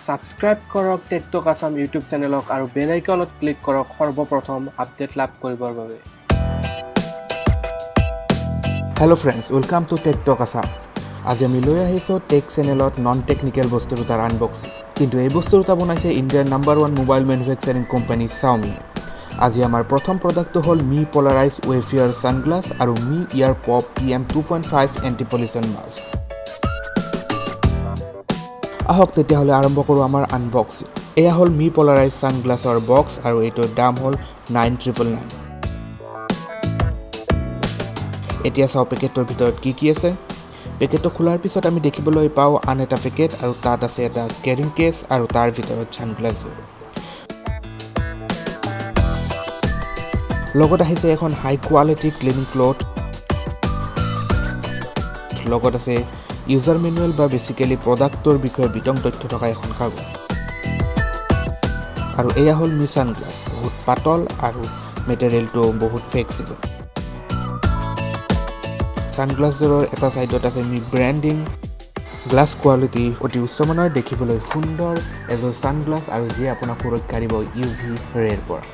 Subscribe কৰক tech talk Assam YouTube চেনেলক আৰু বেল আইকনত ক্লিক কৰক সৰ্বপ্ৰথম আপডেট লাভ কৰিবৰ বাবে। Hello' friends, welcome to tech talk Assam. আজি আমি লৈ আহিছোঁ টেক চেনেলত নন টেকনিকেল বস্তু দুটাৰ আনবক্সিং। কিন্তু এই বস্তু দুটা বনাইছে ইণ্ডিয়াৰ #1 মোবাইল মেনুফেকচাৰিং কোম্পানী Xiaomi। আজি আমাৰ প্ৰথম প্ৰডাক্টটো হ'ল মি পলাৰাইজ ৱেফেয়াৰ ছানগ্লাছ আৰু Mi air pop PM 2.5 anti pollution mask. আহক তেতিয়াহ'লে আৰম্ভ কৰোঁ আমাৰ আনবক্সিং। এয়া হ'ল মি পলাৰাইজ ছানগ্লাছৰ বক্স আৰু এইটোৰ দাম হ'ল 999। এতিয়া চাওঁ পেকেটৰ ভিতৰত কি আছে। পেকেটটো খোলাৰ পিছত আমি দেখিবলৈ পাওঁ আন এটা পেকেট আৰু তাত আছে এটা কেৰিং কেছ আৰু তাৰ ভিতৰত ছানগ্লাছযোৰ। লগত আহিছে এখন হাই কোৱালিটি ক্লিনিং ক্লথ। লগত আছে ইউজাৰ মেনুৱেল বা বেচিকেলি প্ৰডাক্টৰ বিষয়ে বিতং তথ্য থকা এখন কাগজ। আৰু এয়া হ'ল মি ছানগ্লাছ, বহুত পাতল আৰু মেটেৰিয়েলটো বহুত ফ্লেক্সিবল। ছানগ্লাছযোৰৰ এটা ছাইডত আছে মি ব্ৰেণ্ডিং। গ্লাছ কোৱালিটি অতি উচ্চমানৰ, দেখিবলৈ সুন্দৰ এযোৰ ছানগ্লাছ আৰু যিয়ে আপোনাক সুৰক্ষা দিব UV ৰেৰ পৰা।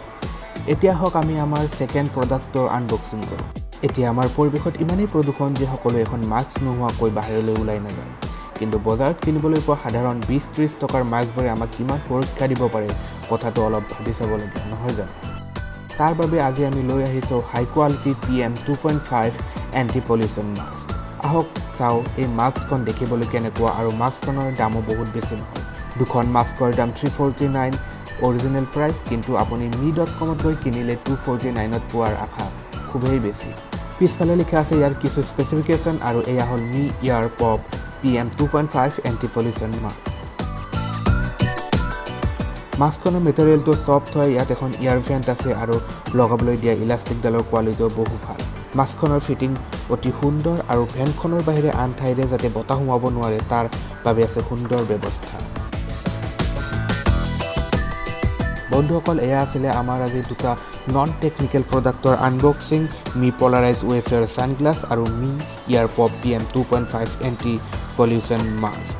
এতিয়া হওক আমি আমাৰ ছেকেণ্ড প্ৰডাক্টৰ আনবক্সিং কৰোঁ। এতিয়া আমাৰ পৰিৱেশত ইমানেই প্ৰদূষণ যে সকলোৱে এখন মাস্ক নোহোৱাকৈ বাহিৰলৈ ওলাই নাযায়। কিন্তু বজাৰত কিনিবলৈ পোৱা সাধাৰণ 20-30 টকাৰ মাস্কবোৰে আমাক কিমান সুৰক্ষা দিব পাৰে কথাটো অলপ ভাবি চাবলগীয়া, নহয় জানো? তাৰ বাবে আজি আমি লৈ আহিছোঁ high quality PM 2.5 anti pollution mask. আহক চাওঁ এই মাস্কখন দেখিবলৈ কেনেকুৱা আৰু মাস্কখনৰ দামো বহুত বেছি নহয়। দুখন মাস্কৰ দাম 349 অৰিজিনেল প্ৰাইচ, কিন্তু আপুনি mi.com-ত গৈ কিনিলে 249ত পোৱাৰ আশা খুবেই বেছি। পিছফালে লিখা আছে ইয়াৰ কিছু স্পেচিফিকেশ্যন আৰু এয়া হ'ল Mi air pop PM 2.5 anti pollution mask. মাস্কখনৰ মেটেৰিয়েলটো ছফ্ট হয়, ইয়াত এখন ইয়াৰ ভেণ্ট আছে আৰু লগাবলৈ দিয়া ইলাষ্টিকডালৰ কোৱালিটিও বহু ভাল। মাস্কখনৰ ফিটিং অতি সুন্দৰ আৰু ভেণ্টখনৰ বাহিৰে আন ঠাইৰে যাতে বতাহ সোমাব নোৱাৰে তাৰ বাবে আছে সুন্দৰ ব্যৱস্থা। বন্ধুসকল, এয়া আছিলে আমাৰ আজি দুটা নন টেকনিকেল প্ৰডাক্টৰ unboxing, Mi polarise wayfarer sunglass আৰু Mi air pop PM 2.5 anti pollution mask.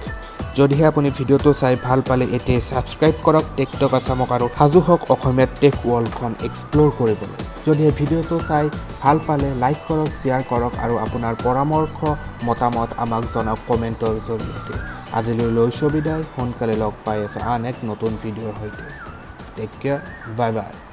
যদিহে আপুনি ভিডিঅ'টো চাই ভাল পালে এতিয়া ছাবস্ক্ৰাইব কৰক টেকটক আসামক আৰু সাজু হওক অসমীয়া টেক ৱৰ্ল্ডখন এক্সপ্ল'ৰ কৰিবলৈ। যদিহে ভিডিঅ'টো চাই ভাল পালে লাইক কৰক, শ্বেয়াৰ কৰক আৰু আপোনাৰ পৰামৰ্শ মতামত আমাক জনাওক কমেণ্টৰ জৰিয়তে। আজিলৈ লৈছোঁ বিদায়, সোনকালে লগ পাই আছোঁ আন এক নতুন ভিডিঅ'ৰ সৈতে। টেক কেয়াৰ, বাই বাই।